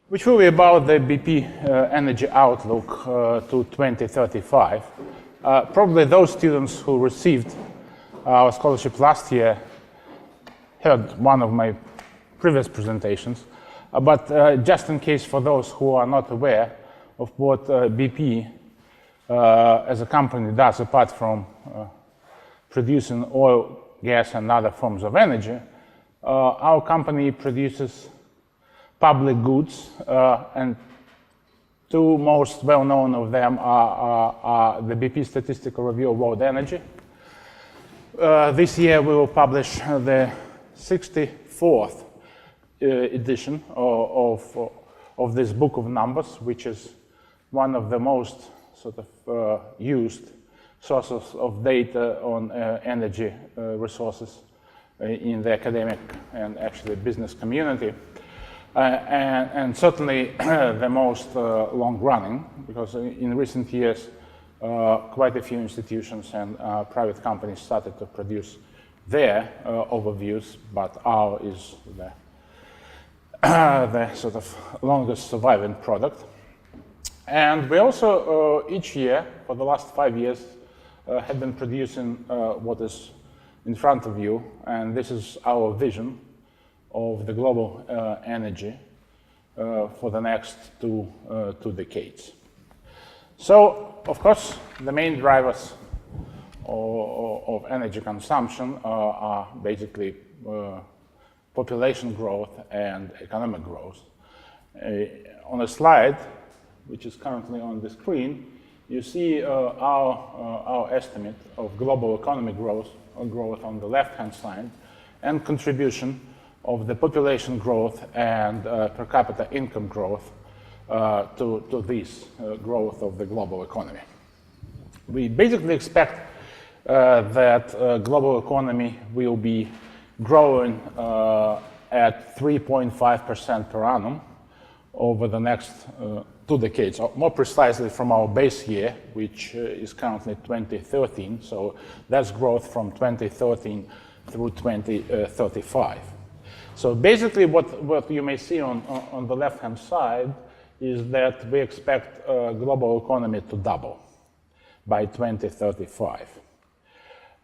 which will be about the BP energy outlook to 2035. Probably those students who received our scholarship last year heard one of my previous presentations, but just in case for those who are not aware of what BP as a company does apart from producing oil, gas and other forms of energy, our company produces public goods, and two most well-known of them are the BP Statistical Review of World Energy. This year we will publish the 64th edition of this book of numbers, which is one of the most sort of used sources of data on energy resources in the academic and actually business community. And certainly the most long-running, because in recent years quite a few institutions and private companies started to produce their overviews, but ours is the sort of longest surviving product. And we also each year for the last 5 years have been producing what is in front of you, and this is our vision of the global energy for the next two decades. So, of course, the main drivers of energy consumption are basically population growth and economic growth. On a slide, which is currently on the screen, you see our estimate of global economic growth on the left-hand side, and contribution of the population growth and per capita income growth to this growth of the global economy. We basically expect that global economy will be growing at 3.5% per annum over the next 2 decades, or more precisely from our base year, which is currently 2013, so that's growth from 2013 through 2035. So basically what you may see on the left-hand side is that we expect global economy to double by 2035.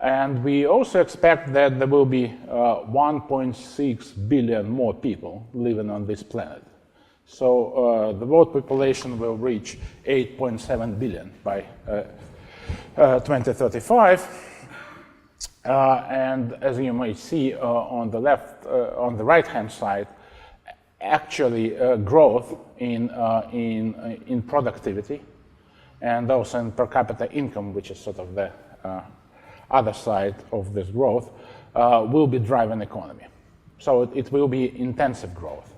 And we also expect that there will be 1.6 billion more people living on this planet. So the world population will reach 8.7 billion by 2035. And as you may see on the right-hand side, actually growth in productivity and also in per capita income, which is sort of the other side of this growth, will be driving economy. So it will be intensive growth.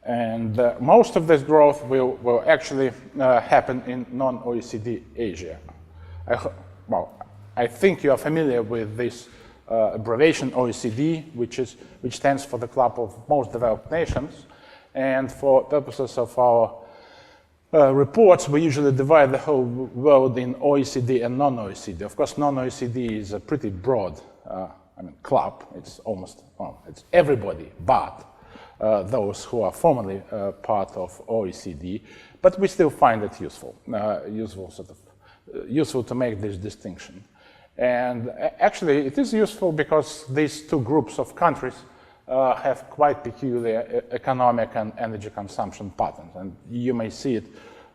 And most of this growth will actually happen in non-OECD Asia. I think you are familiar with this abbreviation OECD, which stands for the Club of Most Developed Nations. And for purposes of our reports, we usually divide the whole world in OECD and non-OECD. Of course, non-OECD is a pretty broad club. It's almost, it's everybody but those who are formally part of OECD, but we still find it useful to make this distinction. And actually, it is useful because these two groups of countries have quite peculiar economic and energy consumption patterns. And you may see it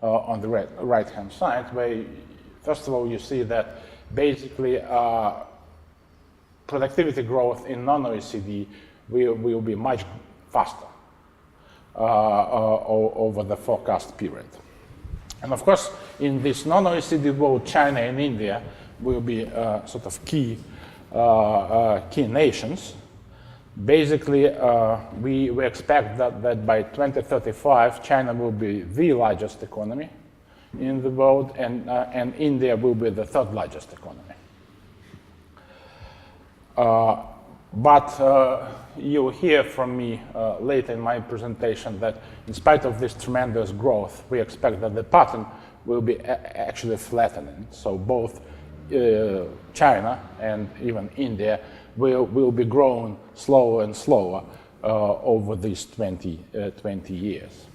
on the right-hand side, where, first of all, you see that basically productivity growth in non-OECD will be much faster over the forecast period. And of course, in this non-OECD world, China and India will be sort of key nations. Basically, we expect that by 2035, China will be the largest economy in the world, and India will be the third largest economy. But you'll hear from me later in my presentation that in spite of this tremendous growth, we expect that the pattern will be actually flattening. So both China and even India will be growing slower and slower over these 20 years.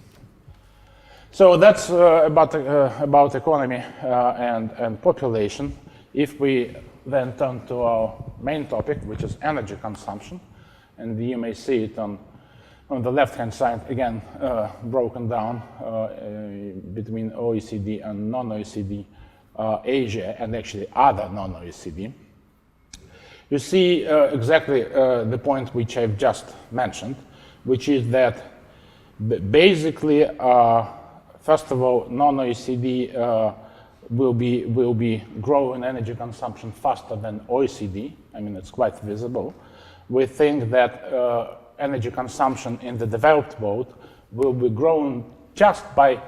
So that's about economy and population. If we then turn to our main topic, which is energy consumption, and you may see it on the left-hand side, again, broken down between OECD and non-OECD Asia, and actually other non-OECD. You see exactly the point which I've just mentioned, which is that basically, first of all, non-OECD will be growing energy consumption faster than OECD. I mean, it's quite visible. We think that energy consumption in the developed world will be growing just by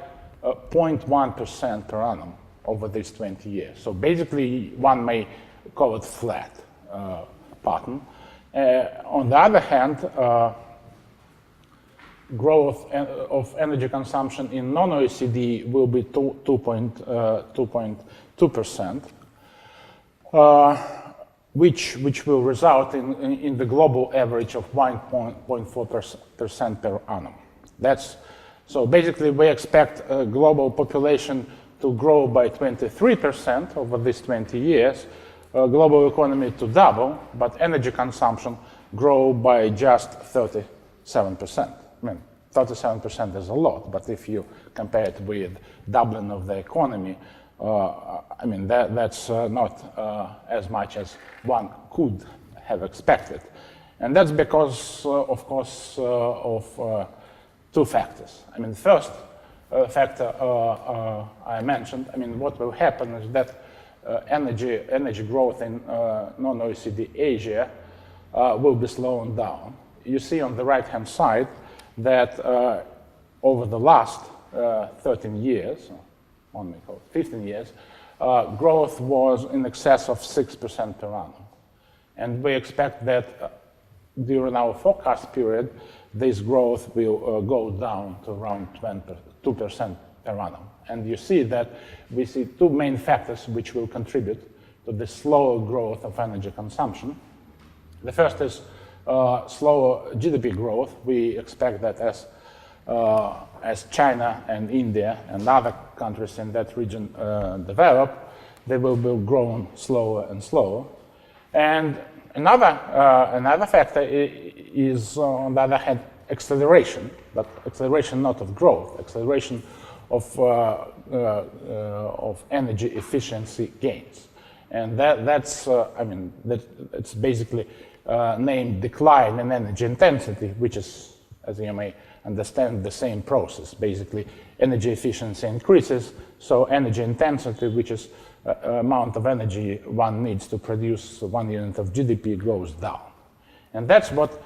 0.1% per annum over these 20 years. So basically, one may call it flat pattern. On the other hand, growth of energy consumption in non-OECD will be 2.2%, which will result in the global average of 1.4% per annum. So basically, we expect global population to grow by 23% over these 20 years, global economy to double, but energy consumption grow by just 37%. I mean, 37% is a lot, but if you compare it with doubling of the economy, I mean, that's not as much as one could have expected. And that's because, of course, of two factors. I mean, first factor I mentioned, I mean, what will happen is that energy growth in non-OECD Asia will be slowing down. You see on the right-hand side that over the last 13 years, one may call it 15 years, growth was in excess of 6% per annum. And we expect that during our forecast period, this growth will go down to around 2% per annum. And you see that we see two main factors which will contribute to the slower growth of energy consumption. The first is slower GDP growth. We expect that as China and India and other countries in that region develop, they will be growing slower and slower. And another factor is, on the other hand, acceleration, but acceleration not of growth, acceleration of energy efficiency gains. And that's it's basically named decline in energy intensity, which is, as you may understand, the same process. Basically, energy efficiency increases, so energy intensity, which is amount of energy one needs to produce 1 unit of GDP, goes down. And that's what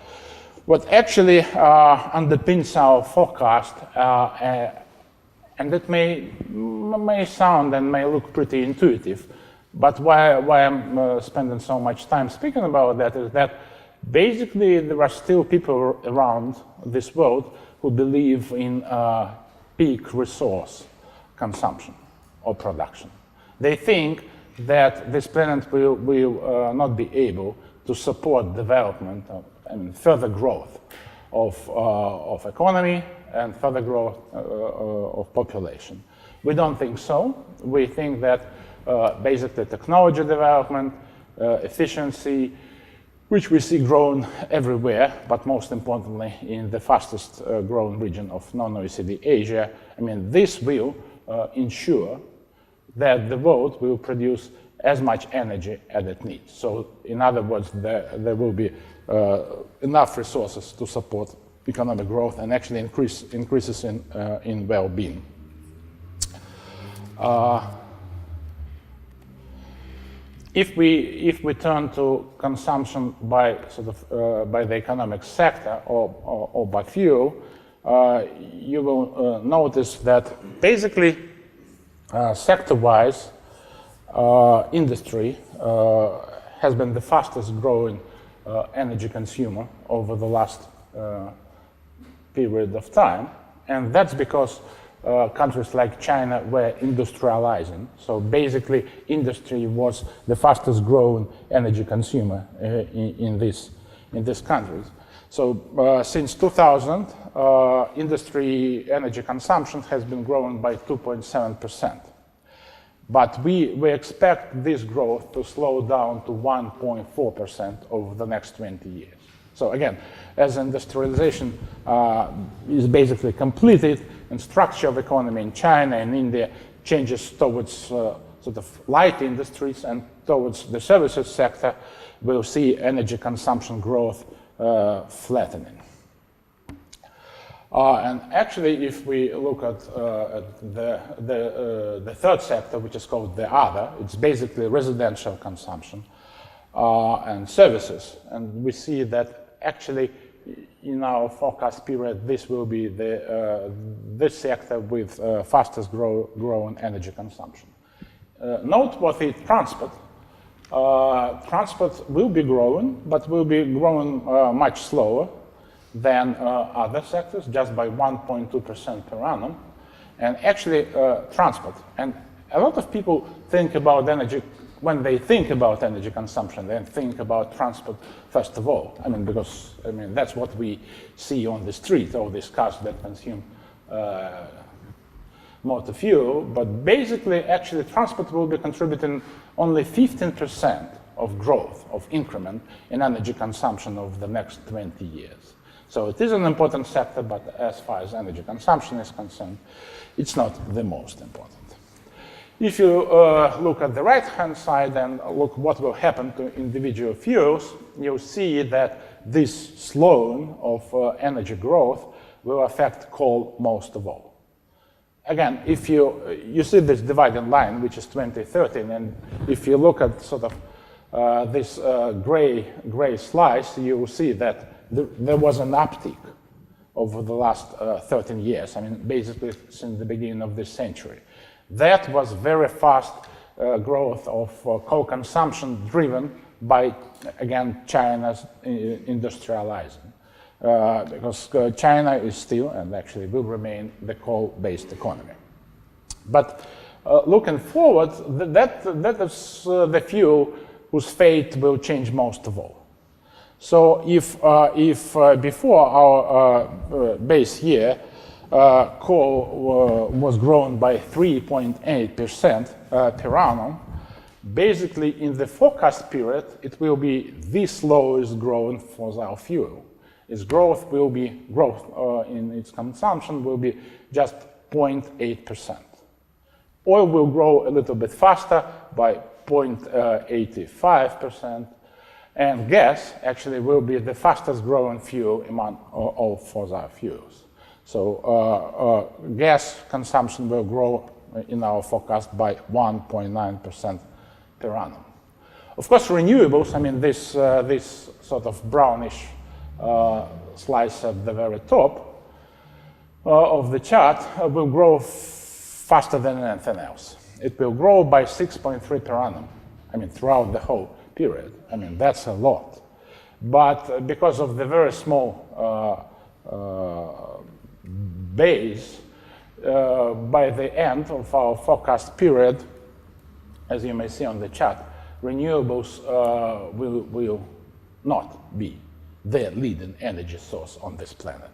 actually underpins our forecast, and it may sound and may look pretty intuitive, but why I'm spending so much time speaking about that is that basically there are still people around this world who believe in peak resource consumption or production. They think that this planet will not be able to support development, further growth of economy and further growth of population. We don't think so. We think that basically technology development, efficiency, which we see growing everywhere, but most importantly in the fastest growing region of non-OECD Asia, this will ensure that the world will produce as much energy as it needs. So in other words, there will be enough resources to support economic growth and actually increases in well-being. If we turn to consumption by by the economic sector or by fuel, you will notice that basically sector-wise, industry has been the fastest growing energy consumer over the last period of time, and that's because countries like China were industrializing. So basically, industry was the fastest growing energy consumer in these countries. So since 2000, industry energy consumption has been growing by 2.7%. But we expect this growth to slow down to 1.4% over the next 20 years. So again, as industrialization is basically completed and structure of economy in China and India changes towards sort of light industries and towards the services sector, we'll see energy consumption growth flattening. And actually, if we look at the third sector, which is called the other, it's basically residential consumption and services. And we see that actually in our forecast period, this will be this sector with fastest growing energy consumption. Noteworthy, transport. Transport will be growing, but will be growing much slower than other sectors, just by 1.2% per annum. And actually, transport. And a lot of people think about energy, when they think about energy consumption, they think about transport first of all. I mean, because that's what we see on the street, all these cars that consume motor fuel. But basically, actually, transport will be contributing only 15% of growth, of increment in energy consumption over the next 20 years. So it is an important sector, but as far as energy consumption is concerned, it's not the most important. If you look at the right-hand side and look what will happen to individual fuels, you'll see that this slowing of energy growth will affect coal most of all. Again, if you see this dividing line, which is 2013, and if you look at sort of this gray slice, you will see that there was an uptick over the last 13 years. I mean, basically since the beginning of this century. That was very fast growth of coal consumption driven by, again, China's industrializing. Because China is still, and actually will remain, the coal-based economy. But looking forward, that is the fuel whose fate will change most of all. So if before our base year, coal was grown by 3.8% per annum, basically in the forecast period, it will be the slowest growing fossil fuel. Its growth will be, in its consumption will be just 0.8%. Oil will grow a little bit faster by 0.85%. And gas actually will be the fastest growing fuel among all fossil fuels. So gas consumption will grow in our forecast by 1.9% per annum. Of course, renewables, I mean, this sort of brownish slice at the very top of the chart will grow faster than anything else. It will grow by 6.3 per annum, I mean, throughout the whole period. I mean, that's a lot. But because of the very small base, by the end of our forecast period, as you may see on the chart, renewables will not be the leading energy source on this planet.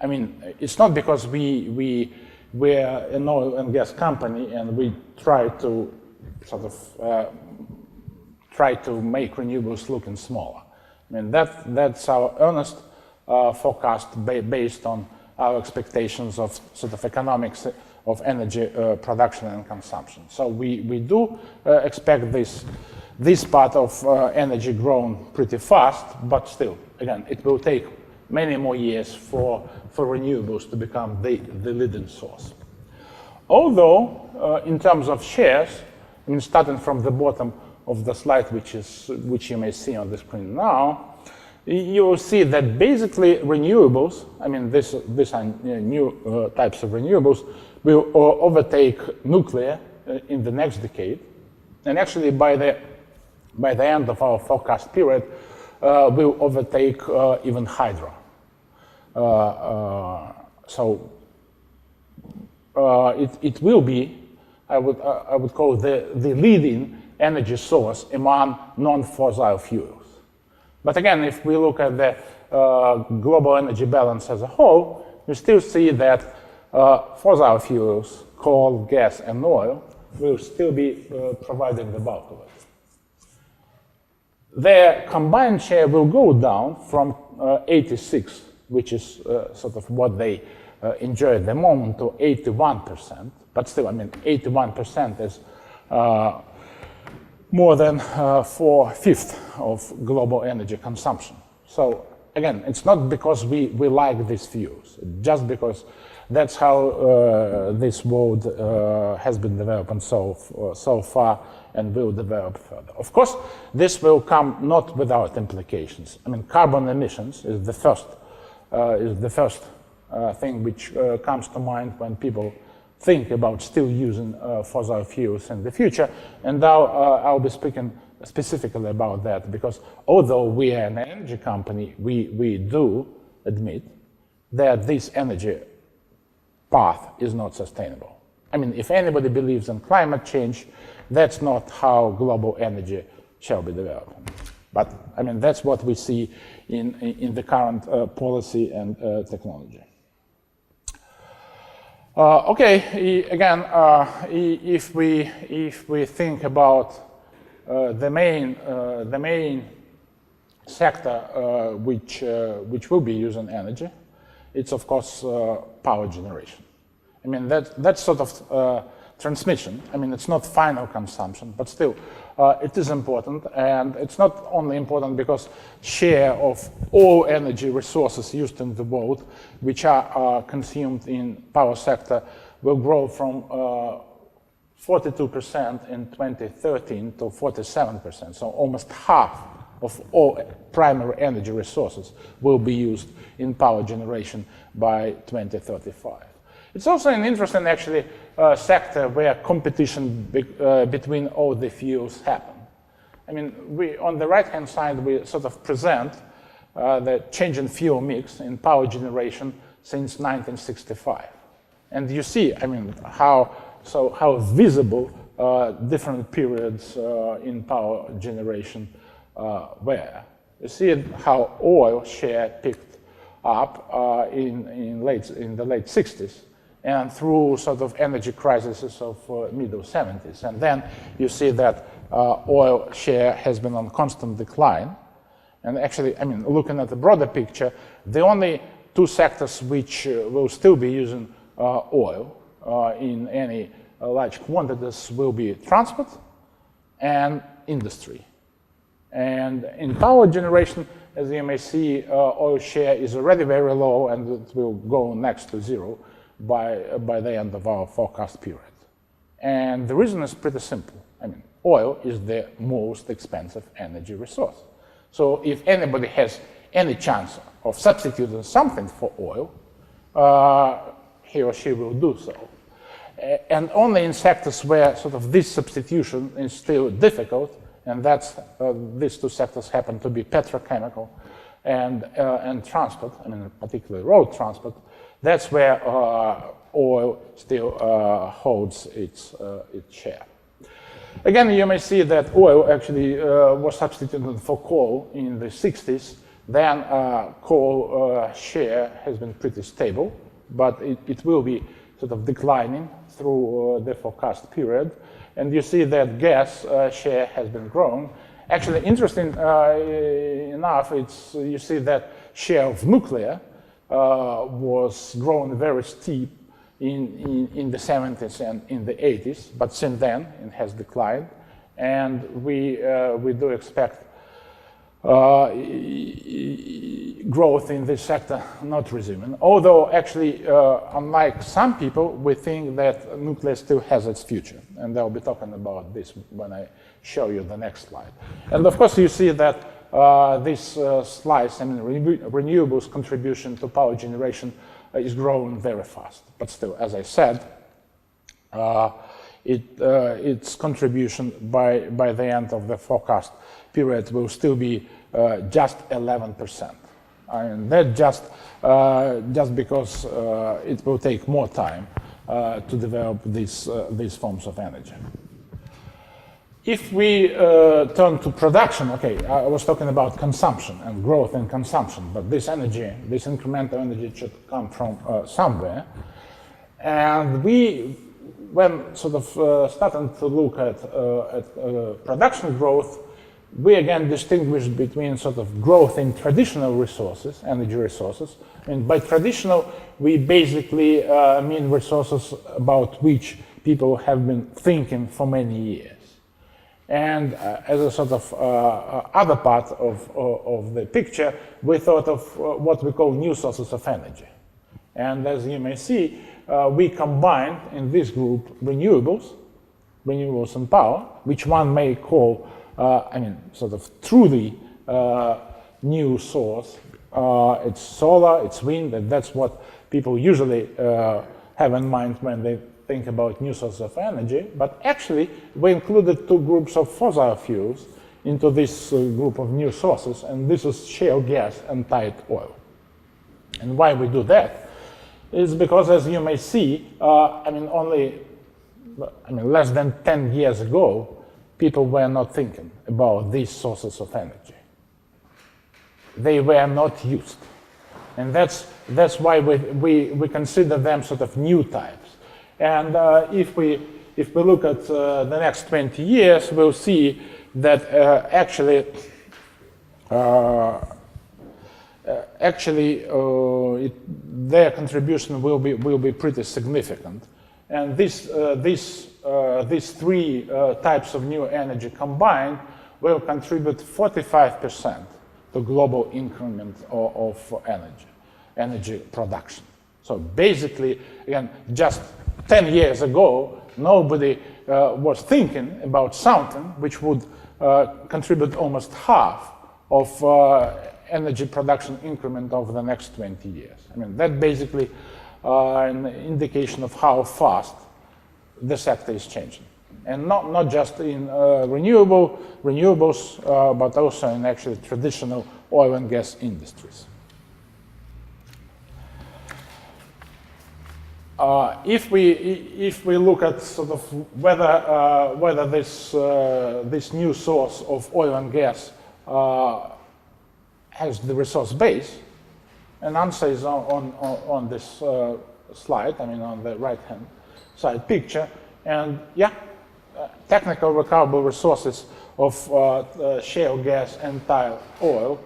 I mean, it's not because we're an oil and gas company and we try to sort of make renewables looking smaller. I mean, that's our earnest forecast based on our expectations of sort of economics of energy production and consumption. So we do expect this part of energy growing pretty fast, but still, again, it will take many more years for renewables to become the leading source. Although, in terms of shares, I mean, starting from the bottom of the slide, which you may see on the screen now, you will see that basically renewables, I mean, these are new types of renewables, will overtake nuclear in the next decade. And actually, by the end of our forecast period, will overtake even hydro. So it will be, I would call the leading energy source among non-fossil fuels. But again, if we look at the global energy balance as a whole, you still see that fossil fuels, coal, gas, and oil will still be providing the bulk of it. Their combined share will go down from 86, which is sort of what they enjoy at the moment, to 81%. But still, I mean, 81% is more than 4/5 of global energy consumption. So again, it's not because we like these fuels, just because that's how this world has been developing so far and will develop further. Of course, this will come not without implications. I mean, carbon emissions is the first thing which comes to mind when people think about still using fossil fuels in the future. And now I'll be speaking specifically about that, because although we are an energy company, we do admit that this energy path is not sustainable. I mean, if anybody believes in climate change, that's not how global energy shall be developing. But I mean, that's what we see in the current policy and technology. Okay, again, if we think about the main sector which will be using energy, it's of course power generation. I mean, that's sort of transmission. I mean, it's not final consumption, but still it is important. And it's not only important because share of all energy resources used in the world which are consumed in power sector will grow from 42% in 2013 to 47%. So almost half of all primary energy resources will be used in power generation by 2035. It's also an interesting, actually, sector where competition between all the fuels happen. I mean, on the right-hand side, we sort of present the change in fuel mix in power generation since 1965. And you see, I mean, how visible different periods in power generation were. You see how oil share picked up in the late 60s. And through sort of energy crises of middle 70s. And then you see that oil share has been on constant decline. And actually, I mean, looking at the broader picture, the only two sectors which will still be using oil in any large quantities will be transport and industry. And in power generation, as you may see, oil share is already very low, and it will go next to zero by the end of our forecast period. And the reason is pretty simple. I mean, oil is the most expensive energy resource. So if anybody has any chance of substituting something for oil, he or she will do so. And only in sectors where sort of this substitution is still difficult, and that's these two sectors happen to be petrochemical and transport, I mean, particularly road transport. That's where oil still holds its share. Again, you may see that oil actually was substituted for coal in the 60s. Then coal share has been pretty stable, but it will be sort of declining through the forecast period. And you see that gas share has been growing. Actually, interesting enough, you see that share of nuclear was growing very steep in the 70s and in the 80s, but since then it has declined, and we do expect growth in this sector not resuming. Although actually, unlike some people, we think that nuclear still has its future, and I'll be talking about this when I show you the next slide. And of course, you see that this slice, I mean, renewables contribution to power generation is growing very fast. But still, as I said, its contribution by the end of the forecast period will still be just 11%. And that just because it will take more time to develop these forms of energy. If we turn to production, okay, I was talking about consumption and growth in consumption, but this energy, this incremental energy should come from somewhere. And we, when sort of starting to look at production growth, we again distinguish between sort of growth in traditional resources, energy resources. And by traditional, we basically mean resources about which people have been thinking for many years. And as a sort of other part of the picture, we thought of what we call new sources of energy. And as you may see, we combined in this group renewables and power, which one may call, sort of truly new source. It's solar, it's wind, and that's what people usually have in mind when they think about new sources of energy. But actually, we included two groups of fossil fuels into this group of new sources, and this is shale gas and tight oil. And why we do that is because, as you may see, less than 10 years ago, people were not thinking about these sources of energy. They were not used. And that's why we consider them sort of new types. And if we look at the next 20 years, we'll see that their contribution will be pretty significant. And these three types of new energy combined will contribute 45% to global increment of energy production. So basically, again, just 10 years ago, nobody was thinking about something which would contribute almost half of energy production increment over the next 20 years. I mean, that basically an indication of how fast the sector is changing. And not just in renewables, but also in actually traditional oil and gas industries. If we look at sort of whether this new source of oil and gas has the resource base, an answer is on this slide. I mean, on the right-hand side picture, and yeah, technical recoverable resources of shale gas and tight oil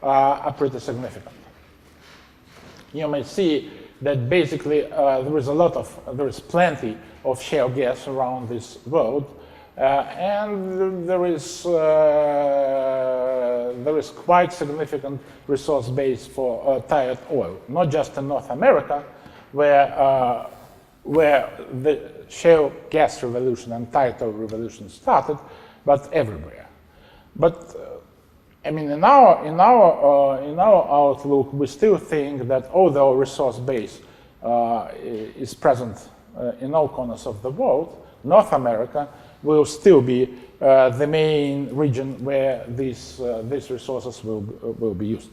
are pretty significant. You may see that basically there is plenty of shale gas around this world, and there is quite significant resource base for tight oil, not just in North America, where the shale gas revolution and tight oil revolution started, but everywhere. But I mean, in our outlook, we still think that although resource base is present in all corners of the world, North America will still be the main region where these resources will be used.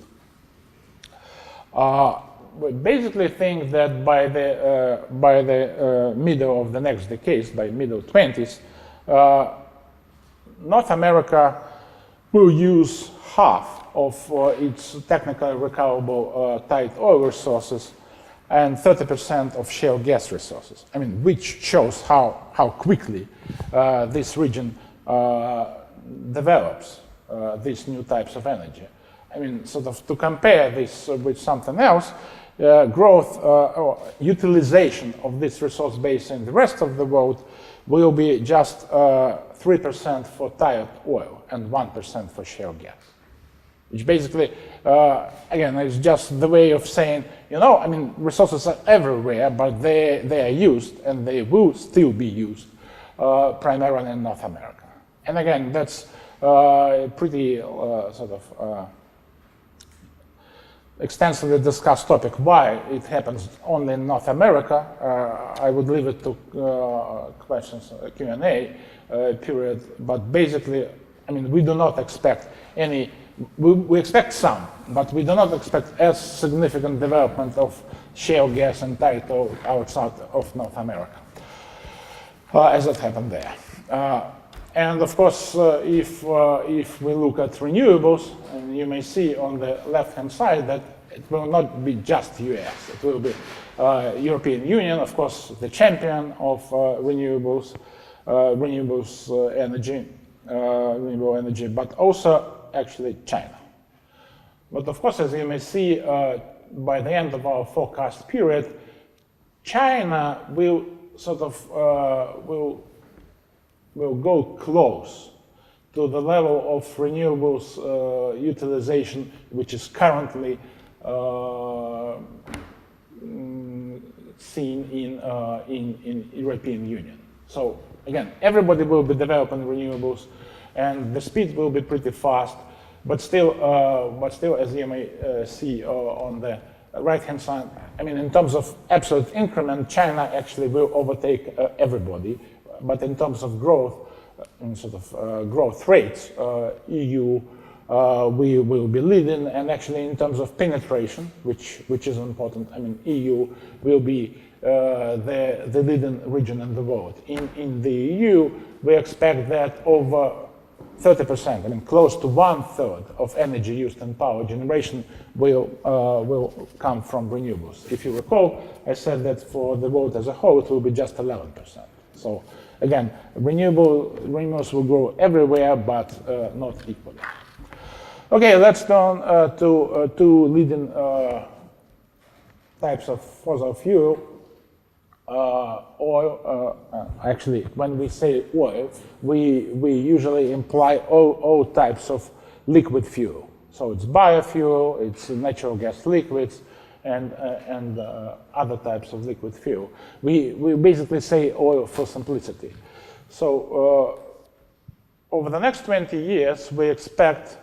We basically think that by the middle of the next decade, by middle 20s, North America will use half of its technically recoverable tight oil resources and 30% of shale gas resources. I mean, which shows how quickly this region develops these new types of energy. I mean, sort of to compare this with something else, growth or utilization of this resource base in the rest of the world will be just 3% for tight oil and 1% for shale gas. Which basically, again, is just the way of saying, I mean, resources are everywhere, but they are used and they will still be used primarily in North America. And again, that's a pretty sort of extensively discussed topic, why it happens only in North America. I would leave it to questions, Q&A period, but basically, I mean, we do not expect any. We expect some, but we do not expect as significant development of shale gas and tight oil outside of North America as it happened there. And of course, if we look at renewables, and you may see on the left-hand side that it will not be just US. It will be European Union, of course, the champion of renewable energy, but also actually China. But of course, as you may see, by the end of our forecast period, China will sort of will go close to the level of renewables utilization, which is currently seen in European Union. So again, everybody will be developing renewables, and the speed will be pretty fast. But still, as you may see on the right-hand side, I mean, in terms of absolute increment, China actually will overtake everybody. But in terms of growth, in sort of growth rates, EU we will be leading, and actually in terms of penetration, which is important. I mean, EU will be the leading region in the world. In the EU, we expect that over 30%, I mean, close to 1/3 of energy used in power generation will come from renewables. If you recall, I said that for the world as a whole, it will be just 11%. So again, renewables will grow everywhere, but not equally. Okay, let's turn to two leading types of fossil fuel. Oil, actually, when we say oil, we usually imply all types of liquid fuel. So it's biofuel, it's natural gas liquids, and other types of liquid fuel. We basically say oil for simplicity. So over the next 20 years, we expect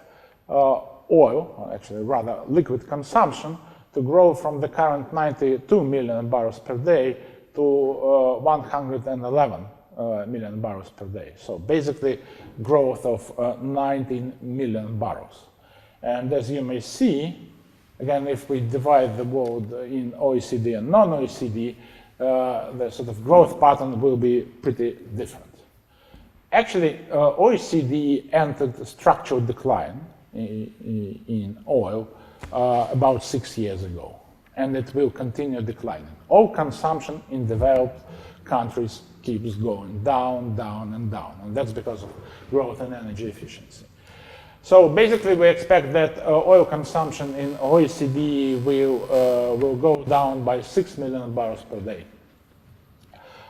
oil, or actually rather liquid consumption, to grow from the current 92 million barrels per day to 111 million barrels per day. So basically growth of 19 million barrels. And as you may see, again, if we divide the world in OECD and non-OECD, the sort of growth pattern will be pretty different. Actually, OECD entered structural decline in oil about 6 years ago, and it will continue declining. All consumption in developed countries keeps going down, down, and down, and that's because of growth in energy efficiency. So basically, we expect that oil consumption in OECD will go down by 6 million barrels per day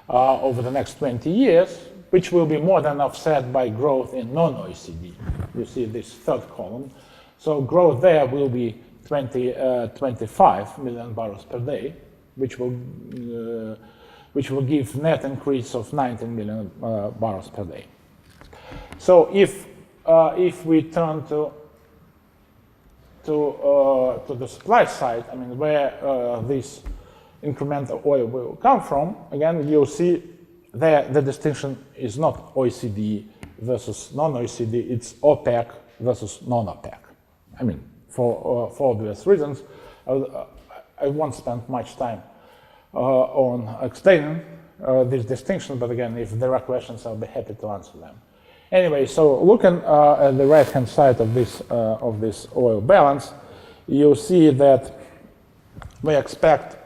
over the next 20 years, which will be more than offset by growth in non-OECD. You see this third column. So growth there will be 25 million barrels per day, which will give net increase of 19 million barrels per day. So if we turn to the supply side, I mean, where this incremental oil will come from, again, you'll see there the distinction is not OECD versus non-OECD, it's OPEC versus non-OPEC. I mean, for obvious reasons, I won't spend much time on explaining this distinction, but again, if there are questions, I'll be happy to answer them. Anyway, so looking at the right-hand side of this oil balance, you'll see that we expect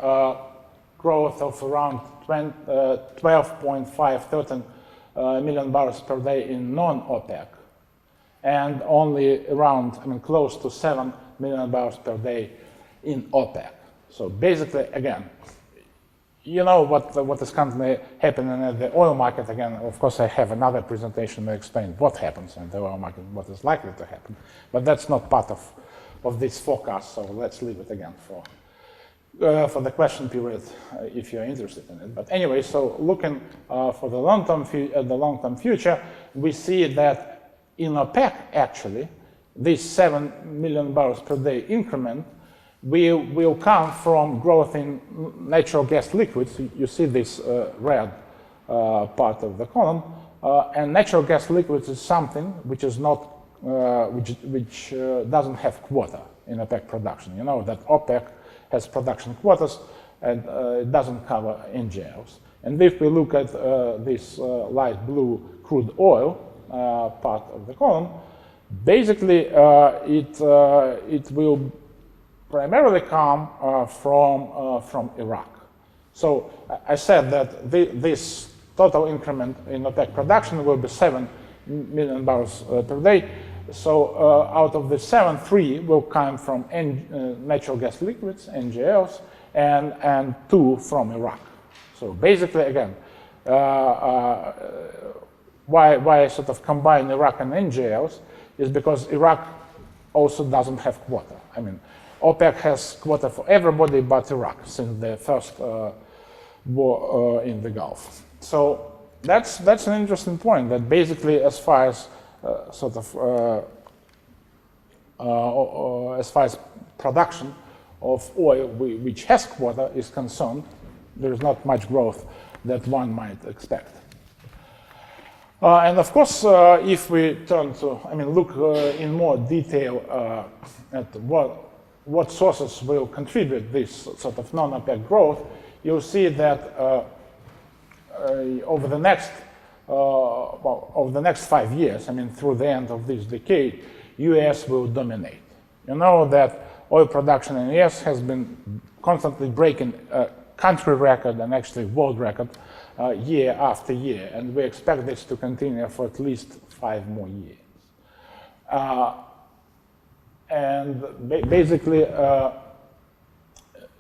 growth of around 13 million barrels per day in non-OPEC, and only around, I mean, close to 7 million barrels per day in OPEC. So basically, again, you know what is currently happening at the oil market. Again, of course, I have another presentation to explain what happens in the oil market, what is likely to happen, but that's not part of this forecast, so let's leave it again for the question period if you're interested in it. But anyway, so looking for the long-term future, we see that in OPEC, actually, this 7 million barrels per day increment will come from growth in natural gas liquids. You see this red part of the column, and natural gas liquids is something which is not, which doesn't have quota in OPEC production. You know that OPEC has production quotas, and it doesn't cover NGLs. And if we look at this light blue crude oil, part of the column, basically it will primarily come from Iraq. So I said that this total increment in OPEC production will be 7 million barrels per day. So out of the 7, 3 will come from natural gas liquids, NGLs, and 2 from Iraq. So basically, again, why I sort of combine Iraq and NGLs is because Iraq also doesn't have quota. I mean, OPEC has quota for everybody but Iraq since the first war in the Gulf. So that's an interesting point, that basically as far as as far as production of oil which has quota is concerned, there is not much growth that one might expect. And of course, if we turn to, look in more detail at what sources will contribute this sort of non-OPEC growth, you'll see that over the next 5 years, through the end of this decade, US will dominate. You know that oil production in the US has been constantly breaking country record and actually world record year after year, and we expect this to continue for at least 5 more years. And basically,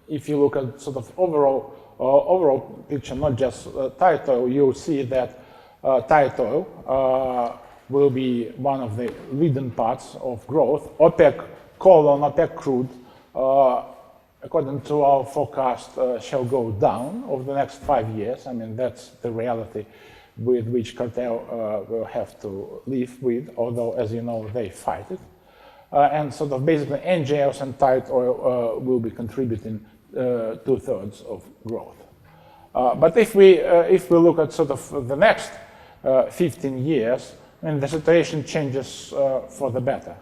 if you look at sort of overall picture, not just tight oil, you'll see that tight oil will be one of the leading parts of growth. OPEC coal and OPEC crude, according to our forecast, shall go down over the next 5 years. That's the reality with which cartel will have to live with, although, as you know, they fight it. And sort of basically NGLs and tight oil will be contributing 2/3 of growth. But if we look at sort of the next 15 years, the situation changes for the better.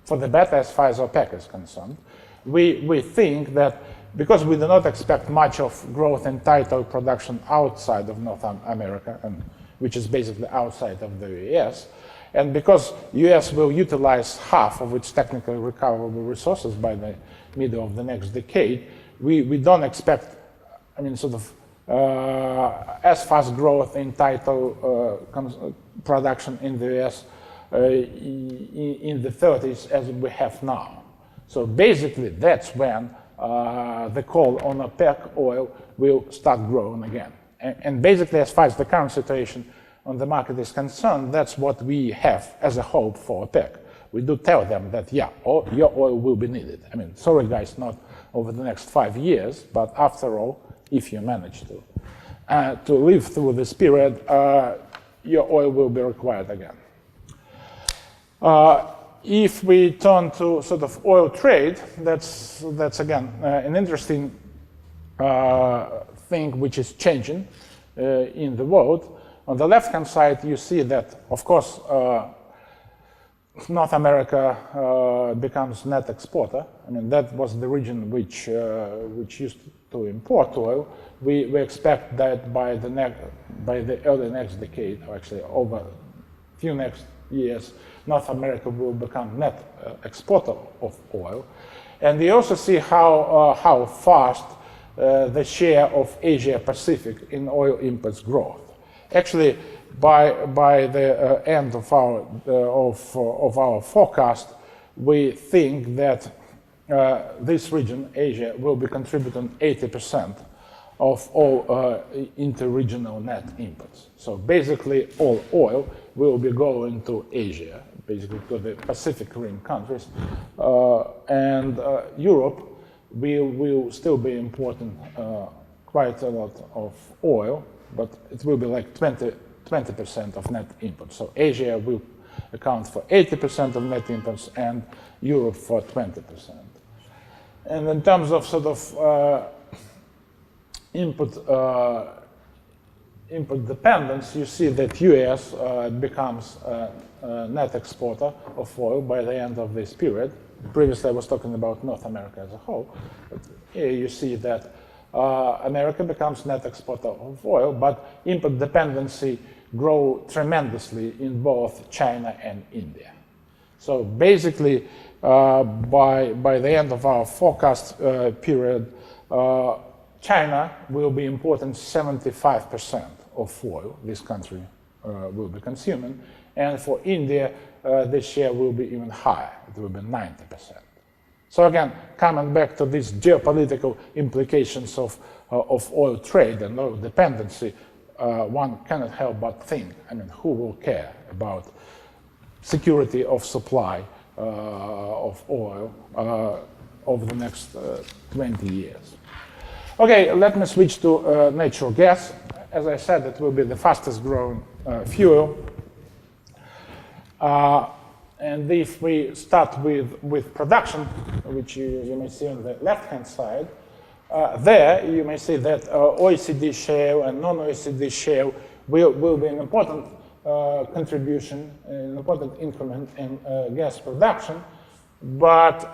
For the better as far as OPEC is concerned. We think that because we do not expect much of growth in tight oil production outside of North America, which is basically outside of the US, and because US will utilize half of its technically recoverable resources by the middle of the next decade, we don't expect, as fast growth in tight oil production in the US in the 30s as we have now. So basically, that's when the call on OPEC oil will start growing again. And basically, as far as the current situation on the market is concerned, that's what we have as a hope for OPEC. We do tell them that, yeah, your oil will be needed. Sorry guys, not over the next 5 years, but after all, if you manage to live through this period, your oil will be required again. If we turn to sort of oil trade, that's again an interesting thing which is changing in the world. On the left-hand side, you see that, of course, North America becomes net exporter. That was the region which used to import oil. We expect that by the early next decade, or actually over a few next years, North America will become net exporter of oil. And we also see how fast the share of Asia Pacific in oil imports growth. Actually, by the end of our forecast, we think that this region, Asia, will be contributing 80% of all inter-regional net imports. So basically, all oil will be going to Asia, basically to the Pacific Rim countries, and Europe will still be importing quite a lot of oil, but it will be like 20% of net imports. So Asia will account for 80% of net imports and Europe for 20%. And in terms of sort of input dependence, you see that US becomes a net exporter of oil by the end of this period. Previously, I was talking about North America as a whole, but here you see that America becomes net exporter of oil, but import dependency grow tremendously in both China and India. So basically, by the end of our forecast period, China will be importing 75% of oil this country will be consuming, and for India, this share will be even higher. It will be 90%. So again, coming back to these geopolitical implications of oil trade and oil dependency, one cannot help but think, I mean, who will care about security of supply of oil over the next 20 years? Okay, let me switch to natural gas. As I said, it will be the fastest growing fuel. And if we start with production, which you may see on the left-hand side, there you may see that OECD shale and non-OECD shale will be an important contribution, an important increment in gas production. But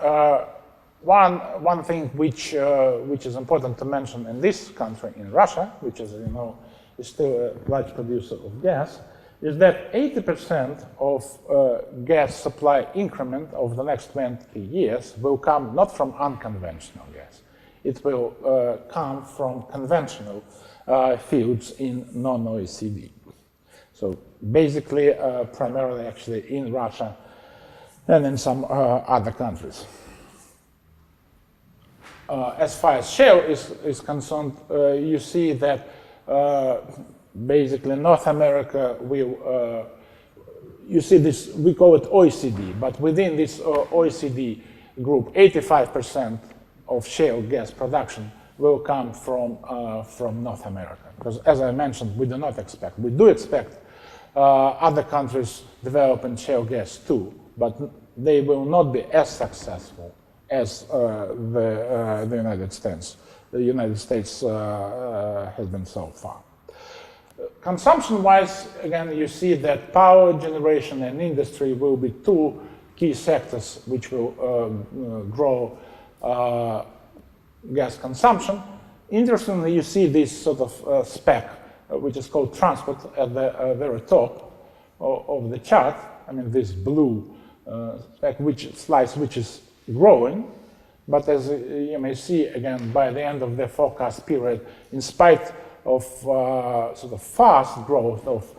one thing which is important to mention in this country, in Russia, which is, you know, is still a large producer of gas, is that 80% of gas supply increment over the next 20 years will come not from unconventional gas. It will come from conventional fields in non-OECD. So basically, primarily actually in Russia and in some other countries. As far as shale is concerned, you see that basically North America will, you see this, we call it OECD, but within this OECD group, 85% of shale gas production will come from North America. Because as I mentioned, we do expect other countries developing shale gas too, but they will not be as successful as the United States. The United States has been so far. Consumption-wise, again, you see that power generation and industry will be two key sectors which will grow gas consumption. Interestingly, you see this sort of spec, which is called transport, at the very top of the chart. I mean, this blue spec, slice which is growing. But as you may see, again, by the end of the forecast period, in spite of sort of fast growth of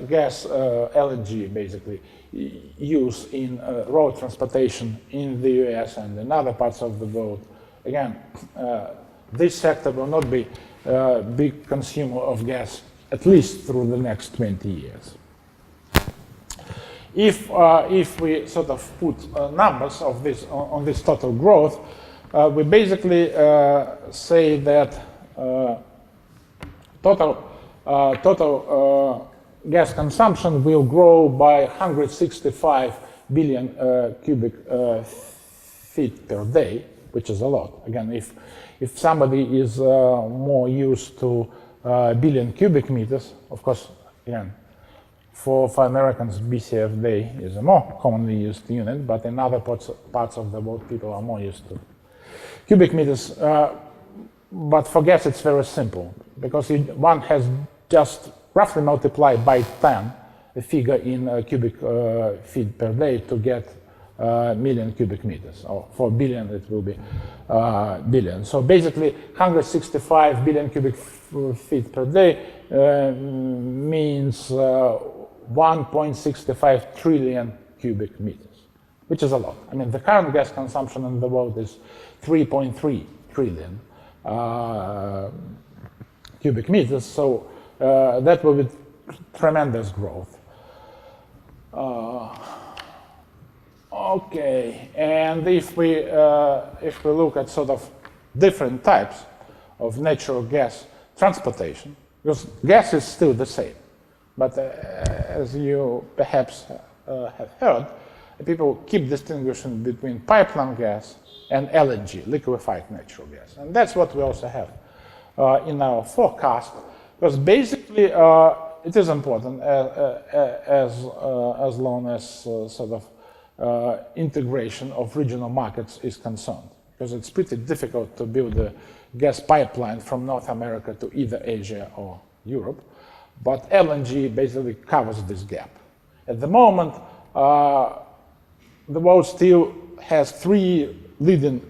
gas, LNG, basically, use in road transportation in the US and in other parts of the world, again, this sector will not be a big consumer of gas, at least through the next 20 years. If we sort of put numbers of this on this total growth, we basically say that total gas consumption will grow by 165 billion cubic feet per day, which is a lot. Again, if somebody is more used to billion cubic meters, of course, again, for Americans, BCF day is a more commonly used unit, but in other parts of the world, people are more used to cubic meters. But for gas, it's very simple, because one has just roughly multiplied by 10 a figure in cubic feet per day to get million cubic meters. Or for billion, it will be billion. So basically, 165 billion cubic feet per day means 1.65 trillion cubic meters, which is a lot. I mean, the current gas consumption in the world is 3.3 trillion cubic meters, so that will be tremendous growth. Okay, and if we look at sort of different types of natural gas transportation, because gas is still the same, but as you perhaps have heard, people keep distinguishing between pipeline gas and LNG, liquefied natural gas. And that's what we also have in our forecast, because basically it is important as long as sort of integration of regional markets is concerned, because it's pretty difficult to build a gas pipeline from North America to either Asia or Europe. but LNG basically covers this gap. At the moment, the world still has 3 leading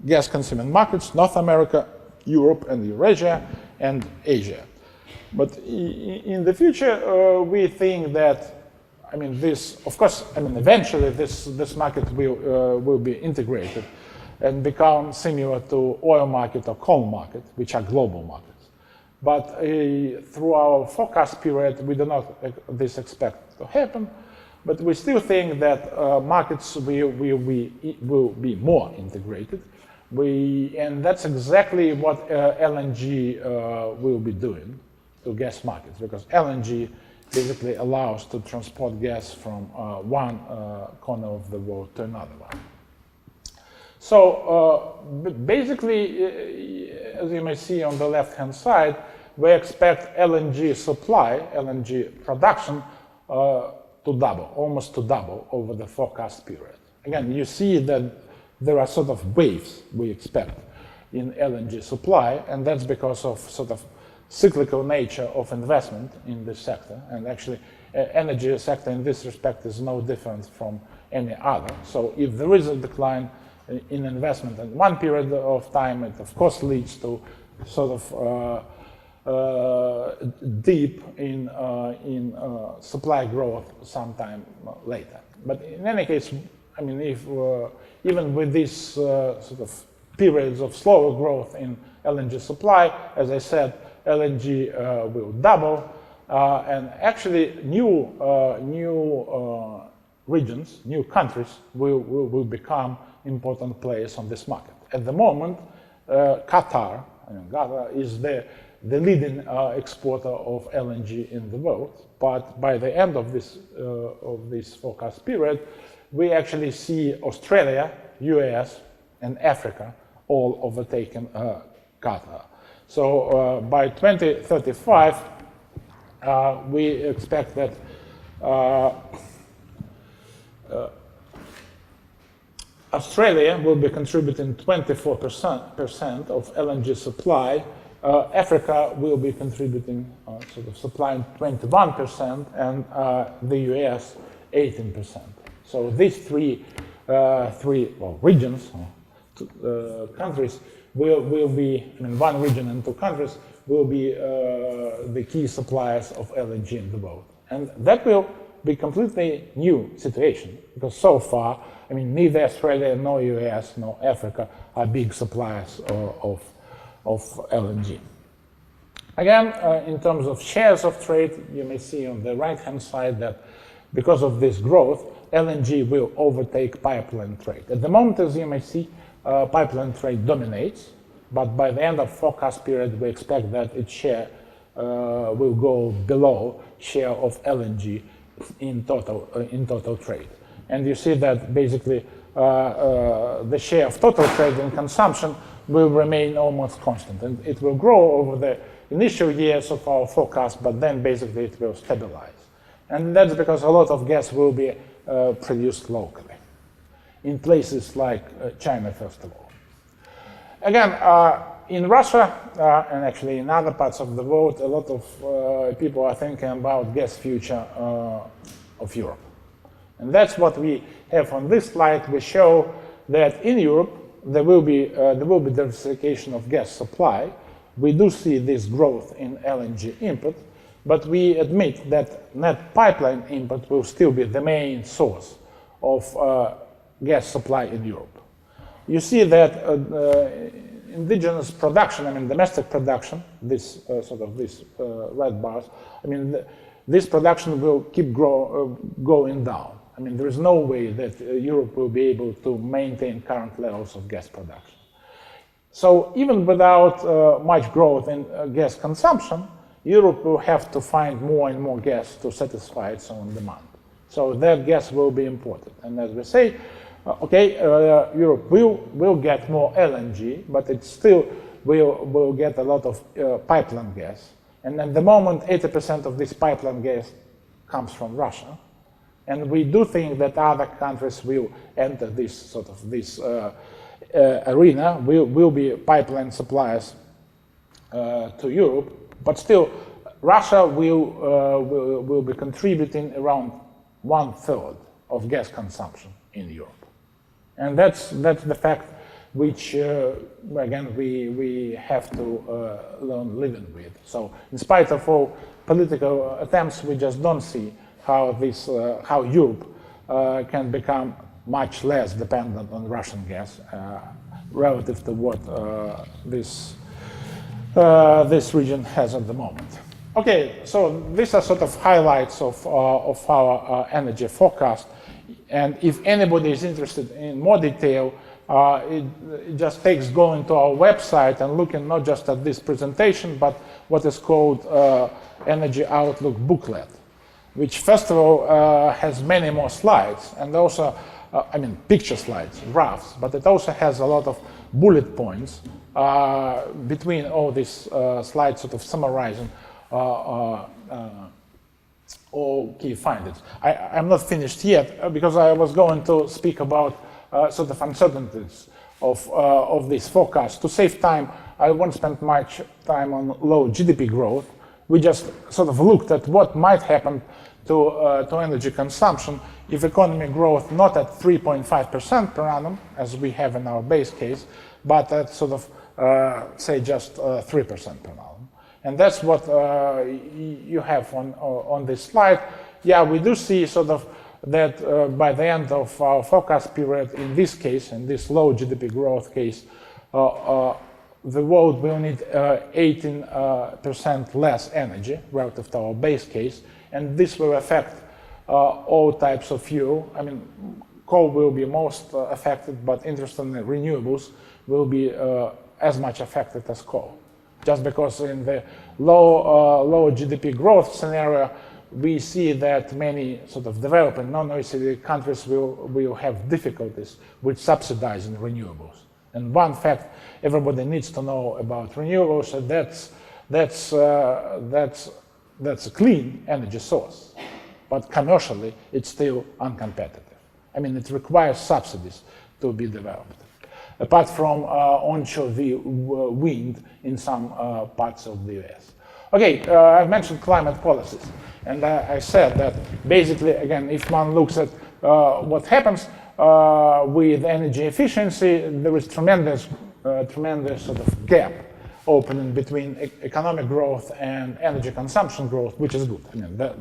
gas-consuming markets: North America, Europe and Eurasia, and Asia. But in the future, we think that, eventually this market will be integrated and become similar to oil market or coal market, which are global markets. But through our forecast period, we do not expect to happen. But we still think that markets will be more integrated. And that's exactly what LNG will be doing to gas markets, because LNG basically allows to transport gas from one corner of the world to another one. So basically, as you may see on the left-hand side, we expect LNG supply, LNG production to double, almost to double over the forecast period. Again, you see that there are sort of waves we expect in LNG supply, and that's because of sort of cyclical nature of investment in this sector. And actually, energy sector in this respect is no different from any other. So if there is a decline in investment in one period of time, it of course leads to sort of dip in supply growth sometime later. But in any case, if even with these sort of periods of slower growth in LNG supply, as I said, LNG will double, and actually new regions, new countries will become important players on this market. At the moment, Qatar is the leading exporter of LNG in the world, but by the end of this forecast period, we actually see Australia, US, and Africa all overtaken Qatar. So by 2035, we expect that Australia will be contributing 24% of LNG supply. Africa will be contributing, sort of supplying 21%, and the US 18%. So these three regions, countries, will be, one region and 2 countries will be the key suppliers of LNG in the world. And that will be completely new situation, because so far, neither Australia, nor US, nor Africa are big suppliers of LNG. Again, in terms of shares of trade, you may see on the right-hand side that because of this growth, LNG will overtake pipeline trade. At the moment, as you may see, pipeline trade dominates, but by the end of forecast period, we expect that its share will go below share of LNG in total trade. And you see that basically the share of total trade and consumption will remain almost constant, and it will grow over the initial years of our forecast, but then basically it will stabilize. And that's because a lot of gas will be produced locally in places like China, first of all. Again, in Russia and actually in other parts of the world, a lot of people are thinking about gas future of Europe. And that's what we have on this slide. We show that in Europe there will be diversification of gas supply. We do see this growth in LNG import, but we admit that net pipeline import will still be the main source of gas supply in Europe. You see that indigenous production, domestic production, this red bars, this production will keep going down. There is no way that Europe will be able to maintain current levels of gas production. So even without much growth in gas consumption, Europe will have to find more and more gas to satisfy its own demand. So that gas will be imported. And as we say, Europe will get more LNG, but it still will get a lot of pipeline gas. And at the moment, 80% of this pipeline gas comes from Russia. And we do think that other countries will enter this arena, will be pipeline suppliers to Europe. But still, Russia will be contributing around 1/3 of gas consumption in Europe. And that's the fact which, again, we have to learn living with. So in spite of all political attempts, we just don't see how Europe can become much less dependent on Russian gas relative to what this region has at the moment. Okay, so these are sort of highlights of our energy forecast. And if anybody is interested in more detail, it just takes going to our website and looking not just at this presentation, but what is called Energy Outlook booklet, which first of all has many more slides, and also, picture slides, graphs, but it also has a lot of bullet points between all these slides, sort of summarizing all key findings. I'm not finished yet because I was going to speak about sort of uncertainties of this forecast. To save time, I won't spend much time on low GDP growth. We just sort of looked at what might happen to energy consumption if economy growth not at 3.5% per annum, as we have in our base case, but at sort of, say, just 3% per annum. And that's what you have on this slide. Yeah, we do see sort of that by the end of our forecast period, in this case, in this low GDP growth case, the world will need 18% less energy relative to our base case, and this will affect all types of fuel. Coal will be most affected, but interestingly, renewables will be as much affected as coal. Just because in the low GDP growth scenario, we see that many sort of developing non-OECD countries will have difficulties with subsidizing renewables. And one fact everybody needs to know about renewables is that's a clean energy source, but commercially it's still uncompetitive. It requires subsidies to be developed, apart from onshore wind in some parts of the US. Okay, I've mentioned climate policies, and I said that basically, again, if one looks at what happens with energy efficiency, there is tremendous sort of gap opening between economic growth and energy consumption growth, which is good.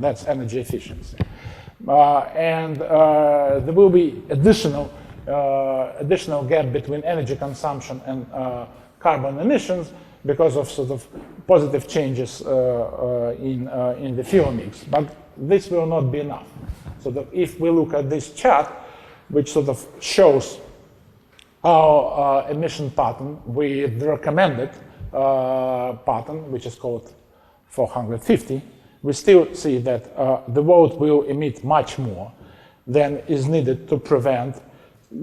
That's energy efficiency. And there will be additional gap between energy consumption and carbon emissions because of sort of positive changes in the fuel mix. But this will not be enough. So that if we look at this chart, which sort of shows our emission pattern with the recommended pattern, which is called 450, we still see that the world will emit much more than is needed to prevent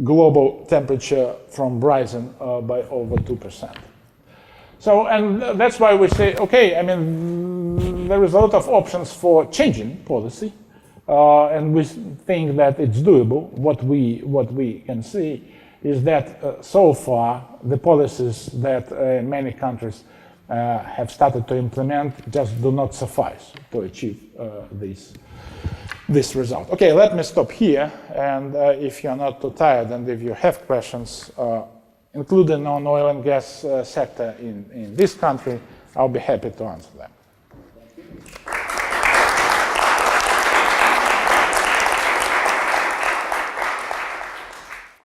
global temperature from rising by over 2%. So, and that's why we say, okay, there is a lot of options for changing policy, and we think that it's doable. What we can see is that so far the policies that many countries have started to implement just do not suffice to achieve this result. Okay, let me stop here, and if you're not too tired and if you have questions, including on oil and gas sector in this country, I'll be happy to answer them.